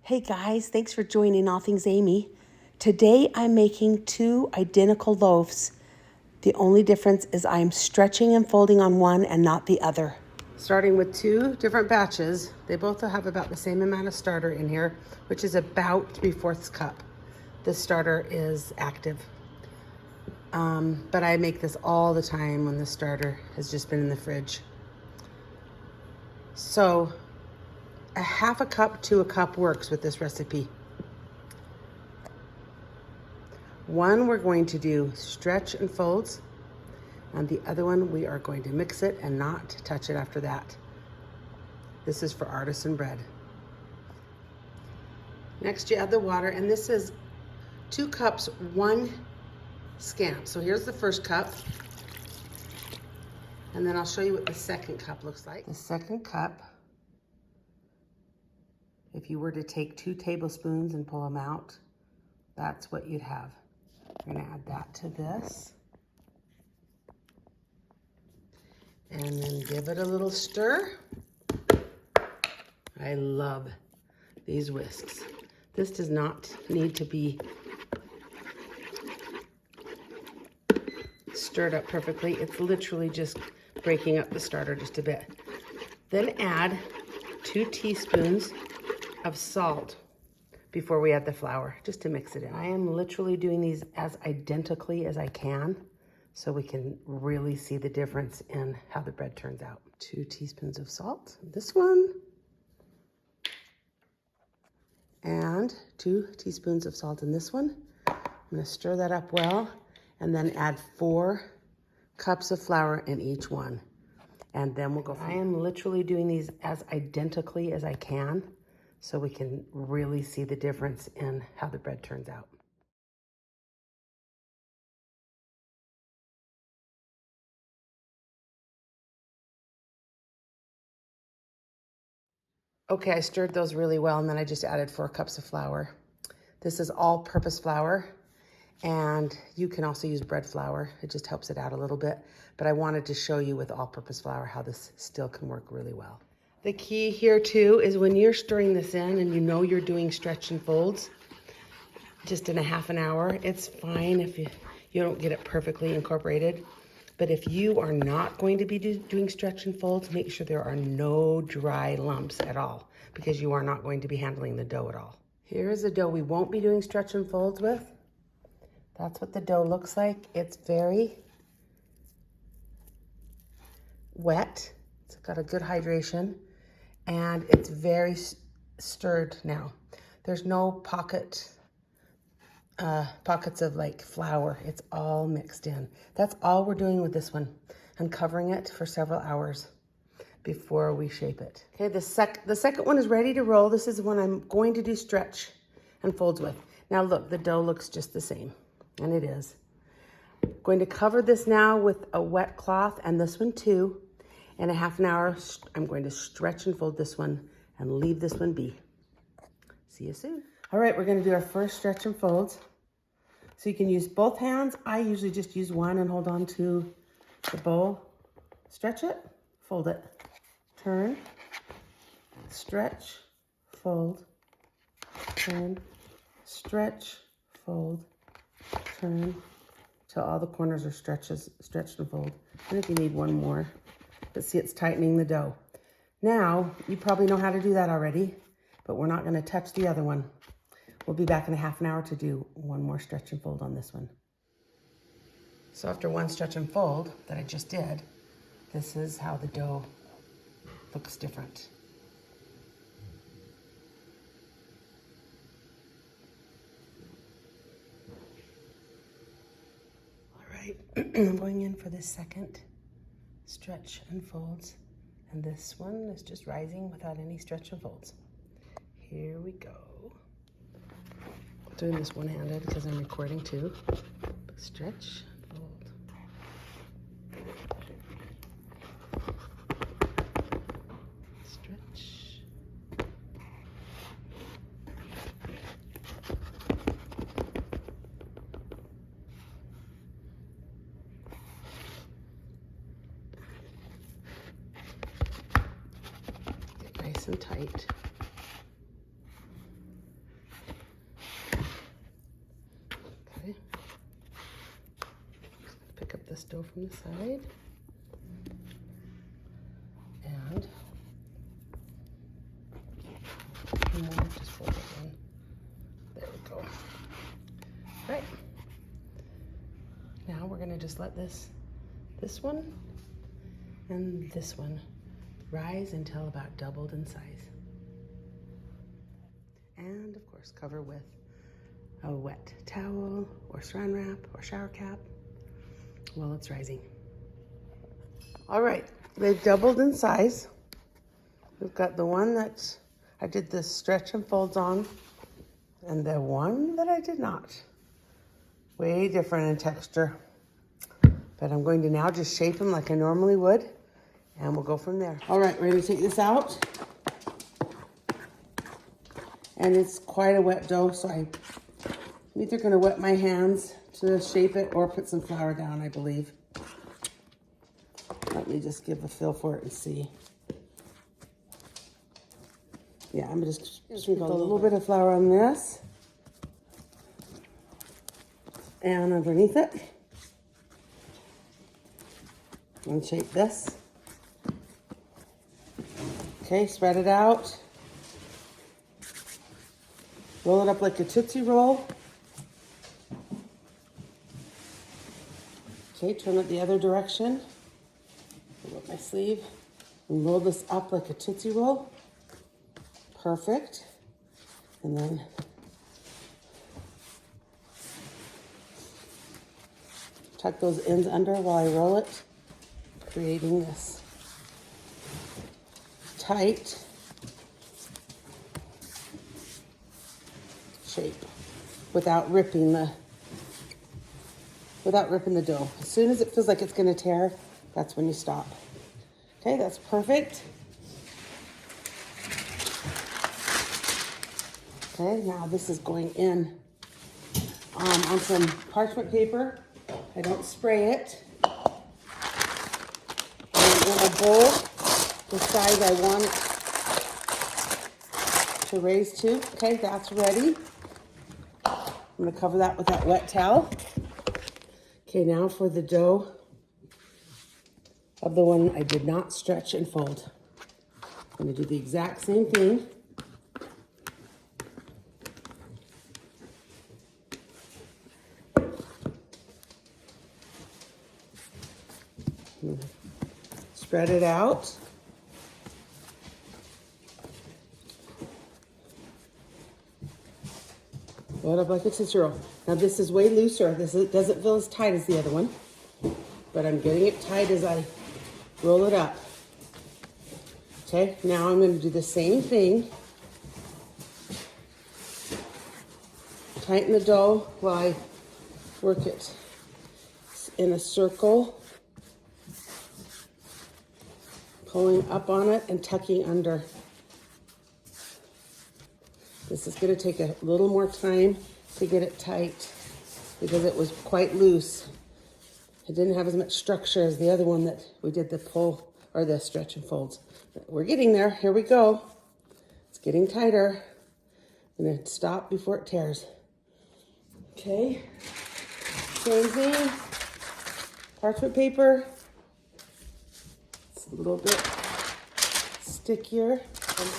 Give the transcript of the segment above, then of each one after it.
Hey guys, thanks for joining All Things Amy. Today I'm making 2 identical loaves. The only difference is I'm stretching and folding on one and not the other. Starting with 2 different batches. They both have about the same amount of starter in here, which is about 3/4 cup. This starter is active. But I make this all the time when the starter has just been in the fridge. So a 1/2 cup to a cup works with this recipe. One we're going to do stretch and folds, and the other one we are going to mix it and not touch it after that. This is for artisan bread. Next you add the water, and this is 2 cups, 1 scamp. So here's the first cup, and then I'll show you what the second cup looks like. The second cup, if you were to take 2 tablespoons and pull them out, that's what you'd have. We're gonna add that to this. And then give it a little stir. I love these whisks. This does not need to be stirred up perfectly. It's literally just breaking up the starter just a bit. Then add 2 teaspoons of salt before we add the flour, just to mix it in. I am literally doing these as identically as I can so we can really see the difference in how the bread turns out. 2 teaspoons of salt, this one, and 2 teaspoons of salt in this one. I'm gonna stir that up well, and then add 4 cups of flour in each one. And then we'll go from there. I am literally doing these as identically as I can so we can really see the difference in how the bread turns out. Okay, I stirred those really well, and then I just added 4 cups of flour. This is all-purpose flour, and you can also use bread flour. It just helps it out a little bit, but I wanted to show you with all-purpose flour how this still can work really well. The key here too is when you're stirring this in and you know you're doing stretch and folds, just in a half an hour, it's fine if you don't get it perfectly incorporated. But if you are not going to be doing stretch and folds, make sure there are no dry lumps at all, because you are not going to be handling the dough at all. Here is the dough we won't be doing stretch and folds with. That's what the dough looks like. It's very wet. It's got a good hydration, and it's very stirred now. There's no pockets of like flour. It's all mixed in. That's all we're doing with this one, and covering it for several hours before we shape it. Okay, the second one is ready to roll. This is the one I'm going to do stretch and folds with. Now look, the dough looks just the same, and it is. I'm going to cover this now with a wet cloth, and this one too. In a half an hour, I'm going to stretch and fold this one and leave this one be. See you soon. All right, we're going to do our first stretch and folds. So you can use both hands. I usually just use one and hold on to the bowl. Stretch it, fold it, turn, stretch, fold, turn, stretch, fold, turn, till all the corners are stretched and fold. And if you need one more, but see, it's tightening the dough. Now, you probably know how to do that already, but we're not gonna touch the other one. We'll be back in a half an hour to do one more stretch and fold on this one. So after one stretch and fold that I just did, this is how the dough looks different. All right, I'm going in for the second stretch and folds, and this one is just rising without any stretch and folds. Here we go. I'm doing this one-handed because I'm recording too. Stretch, fold. Stretch. Get nice and tight. this dough from the side. And just fold it in. There we go. Right. Now we're gonna just let this one and this one rise until about doubled in size. And of course, cover with a wet towel or saran wrap or shower cap while it's rising. All right, they've doubled in size. We've got the one that I did the stretch and folds on and the one that I did not. Way different in texture. But I'm going to now just shape them like I normally would, and we'll go from there. All right, ready to take this out. And it's quite a wet dough, so I'm either gonna wet my hands to shape it or put some flour down, I believe. Let me just give a feel for it and see. Yeah, I'm just sprinkle a little bit of flour on this and underneath it. And shape this. Okay, spread it out. Roll it up like a Tootsie Roll. Okay, turn it the other direction. Pull up my sleeve and roll this up like a Tootsie Roll. Perfect. And then tuck those ends under while I roll it, creating this tight shape without ripping the dough. As soon as it feels like it's going to tear, that's when you stop. Okay, that's perfect. Okay, now this is going in on some parchment paper. I don't spray it. And in a bowl, the size I want it to raise to. Okay, that's ready. I'm going to cover that with that wet towel. Okay, now for the dough of the one I did not stretch and fold. I'm going to do the exact same thing. Spread it out. Roll it up like a Tootsie Roll. Now this is way looser. It doesn't feel as tight as the other one, but I'm getting it tight as I roll it up. Okay, now I'm going to do the same thing. Tighten the dough while I work it in a circle, pulling up on it and tucking under. This is going to take a little more time to get it tight because it was quite loose. It didn't have as much structure as the other one that we did the pull or the stretch and folds. But we're getting there. Here we go. It's getting tighter. I'm going to stop before it tears. Okay. Same thing. Parchment paper. It's a little bit stickier.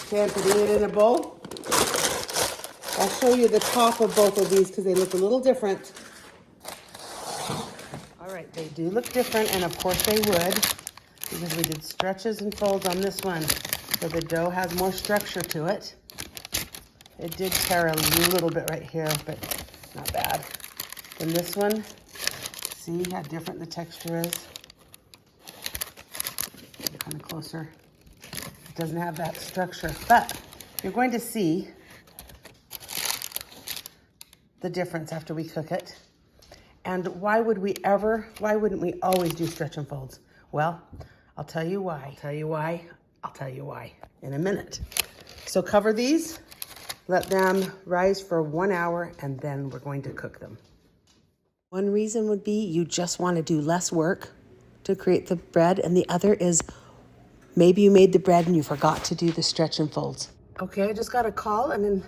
Okay, I'm putting it in a bowl. I'll show you the top of both of these because they look a little different. All right, they do look different, and of course they would, because we did stretches and folds on this one, so the dough has more structure to it. It did tear a little bit right here, but not bad. And this one, see how different the texture is? Get kind of closer. It doesn't have that structure, but you're going to see the difference after we cook it. And why wouldn't we always do stretch and folds? Well, I'll tell you why. I'll tell you why in a minute. So cover these, let them rise for 1 hour, and then we're going to cook them. One reason would be you just want to do less work to create the bread, and the other is maybe you made the bread and you forgot to do the stretch and folds. Okay, I just got a call, and then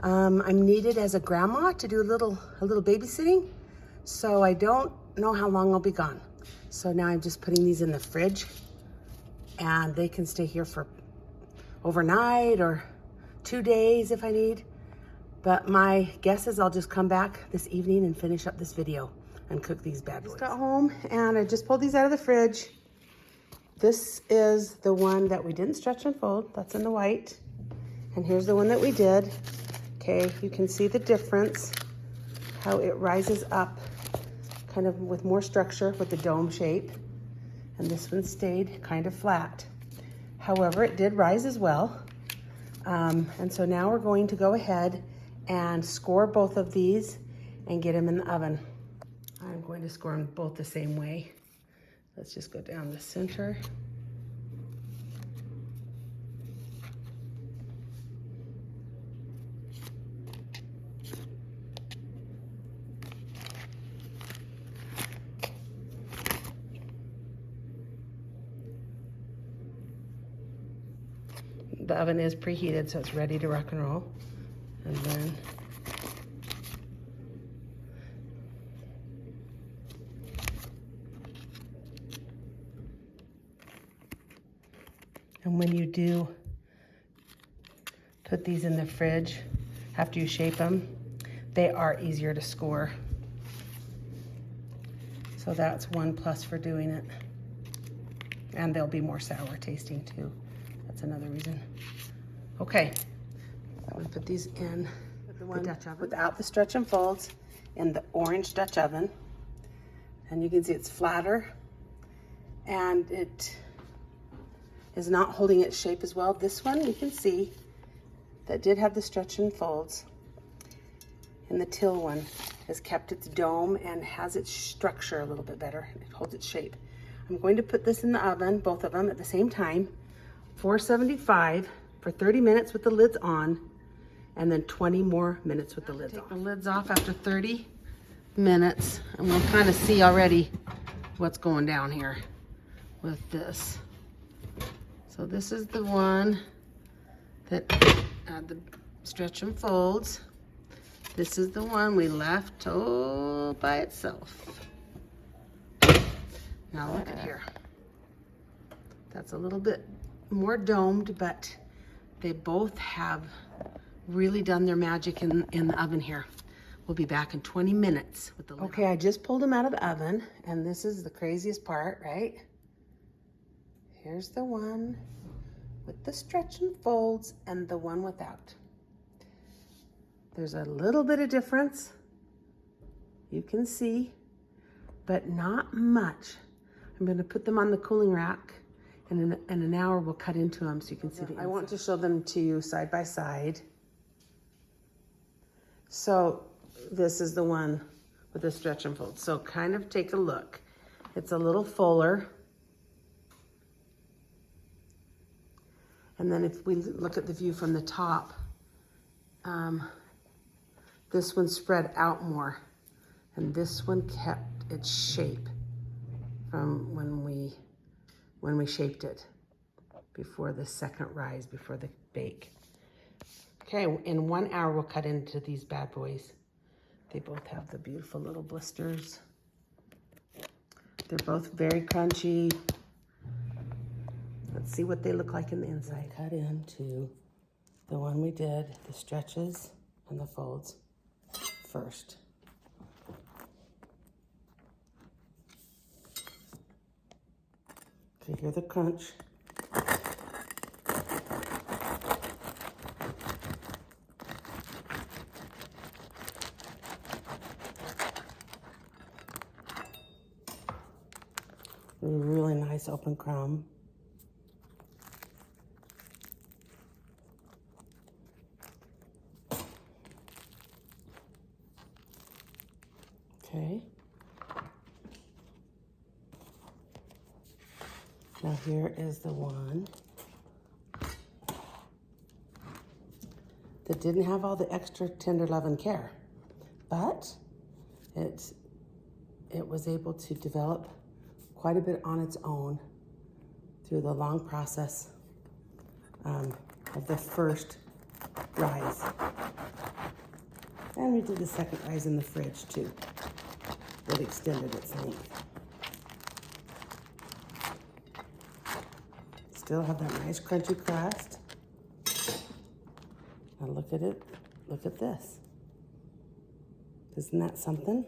I'm needed as a grandma to do a little babysitting. So I don't know how long I'll be gone. So now I'm just putting these in the fridge, and they can stay here for overnight or 2 days if I need. But my guess is I'll just come back this evening and finish up this video and cook these bad boys. Just got home and I just pulled these out of the fridge. This is the one that we didn't stretch and fold. That's in the white. And here's the one that we did. Okay, you can see the difference, how it rises up kind of with more structure with the dome shape. And this one stayed kind of flat. However, it did rise as well. And so now we're going to go ahead and score both of these and get them in the oven. I'm going to score them both the same way. Let's just go down the center. The oven is preheated, so it's ready to rock and roll. And then when you do put these in the fridge after you shape them, they are easier to score. So that's one plus for doing it. And they'll be more sour tasting too. That's another reason. Okay, I'm gonna put these in the Dutch oven without the stretch and folds in the orange Dutch oven. And you can see it's flatter and it is not holding its shape as well. This one you can see that did have the stretch and folds, and the till one has kept its dome and has its structure a little bit better. It holds its shape. I'm going to put this in the oven, both of them at the same time, 475 for 30 minutes with the lids on, and then 20 more minutes with the lids off. Take the lids off after 30 minutes, and we'll kind of see already what's going down here with this. So this is the one that had the stretch and folds. This is the one we left all by itself. Now look at here. That's a little bit more domed, but they both have really done their magic in the oven here. We'll be back in 20 minutes with the lid. Okay, I just pulled them out of the oven, and this is the craziest part, right? Here's the one with the stretch and folds and the one without. There's a little bit of difference, you can see, but not much. I'm gonna put them on the cooling rack, and in an hour we'll cut into them so you can see the inside. I want to show them to you side by side. So this is the one with the stretch and fold. So kind of take a look. It's a little fuller. And then if we look at the view from the top, this one spread out more, and this one kept its shape from when we shaped it before the second rise, before the bake. Okay, in 1 hour we'll cut into these bad boys. They both have the beautiful little blisters. They're both very crunchy. Let's see what they look like in the inside. Cut into the one we did, the stretches and the folds first. Okay, hear the crunch. Really nice open crumb. Okay. Now here is the one that didn't have all the extra tender love and care, but it was able to develop quite a bit on its own through the long process of the first rise. And we did the second rise in the fridge too. It extended its length. Still have that nice crunchy crust. Now look at it. Look at this. Isn't that something?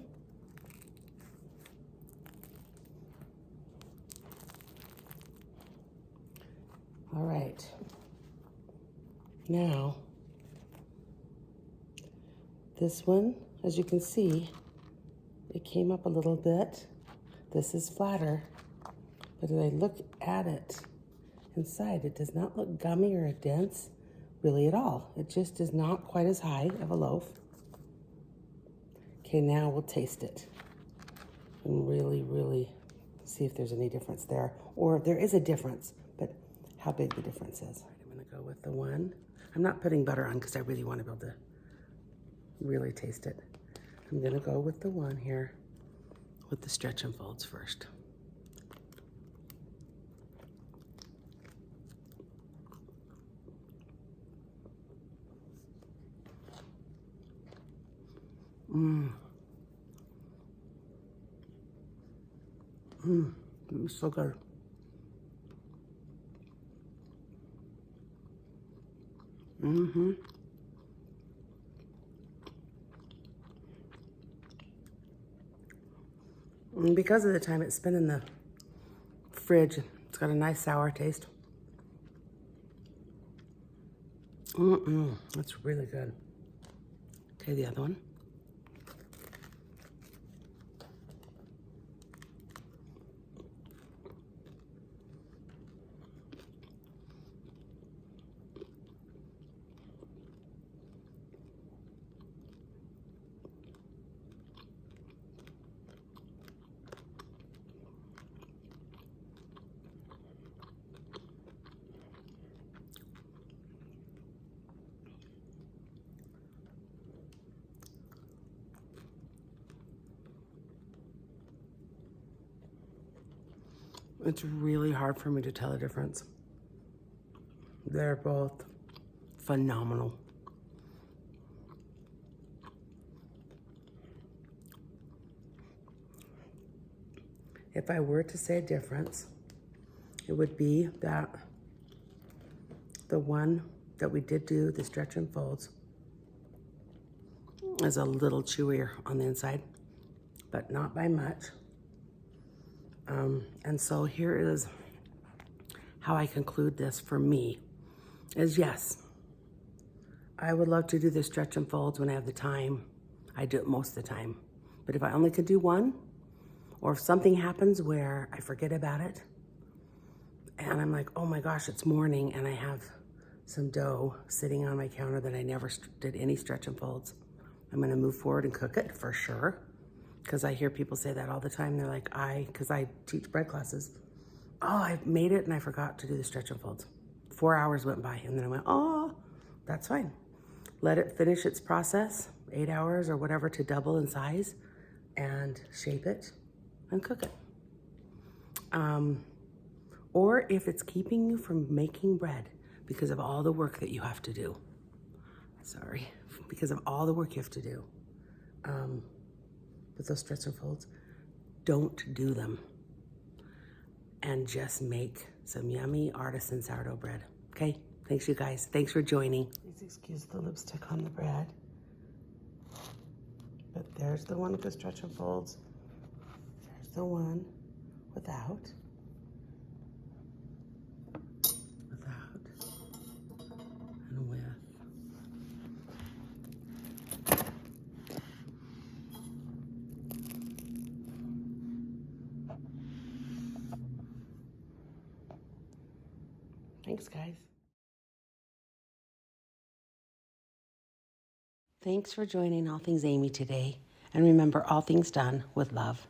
All right. Now, this one, as you can see, it came up a little bit. This is flatter, but as I look at it inside, it does not look gummy or dense really at all. It just is not quite as high of a loaf. Okay, now we'll taste it and really see if there's any difference there, or if there is a difference, but how big the difference is. All right, I'm gonna go with the one. I'm not putting butter on because I really want to be able to really taste it. I'm gonna go with the one here with the stretch and folds first. It's so good. And because of the time it's been in the fridge, it's got a nice sour taste. That's really good. Okay, the other one. It's really hard for me to tell the difference. They're both phenomenal. If I were to say a difference, it would be that the one that we did do, the stretch and folds, is a little chewier on the inside, but not by much. And so here is how I conclude this for me, is yes, I would love to do the stretch and folds when I have the time. I do it most of the time. But if I only could do one, or if something happens where I forget about it, and I'm like, oh my gosh, it's morning, and I have some dough sitting on my counter that I never did any stretch and folds, I'm gonna move forward and cook it for sure. Because I hear people say that all the time. They're like, because I teach bread classes, oh, I made it and I forgot to do the stretch and folds. 4 hours went by, and then I went, oh, that's fine. Let it finish its process, 8 hours or whatever, to double in size, and shape it and cook it. Or if it's keeping you from making bread because of all the work that you have to do, because of all the work you have to do, with those stretch and folds, don't do them. And just make some yummy artisan sourdough bread. Okay? Thanks, you guys. Thanks for joining. Please excuse the lipstick on the bread. But there's the one with the stretch and folds. There's the one without. And with. Thanks, guys. Thanks for joining All Things Amy today. And remember, all things done with love.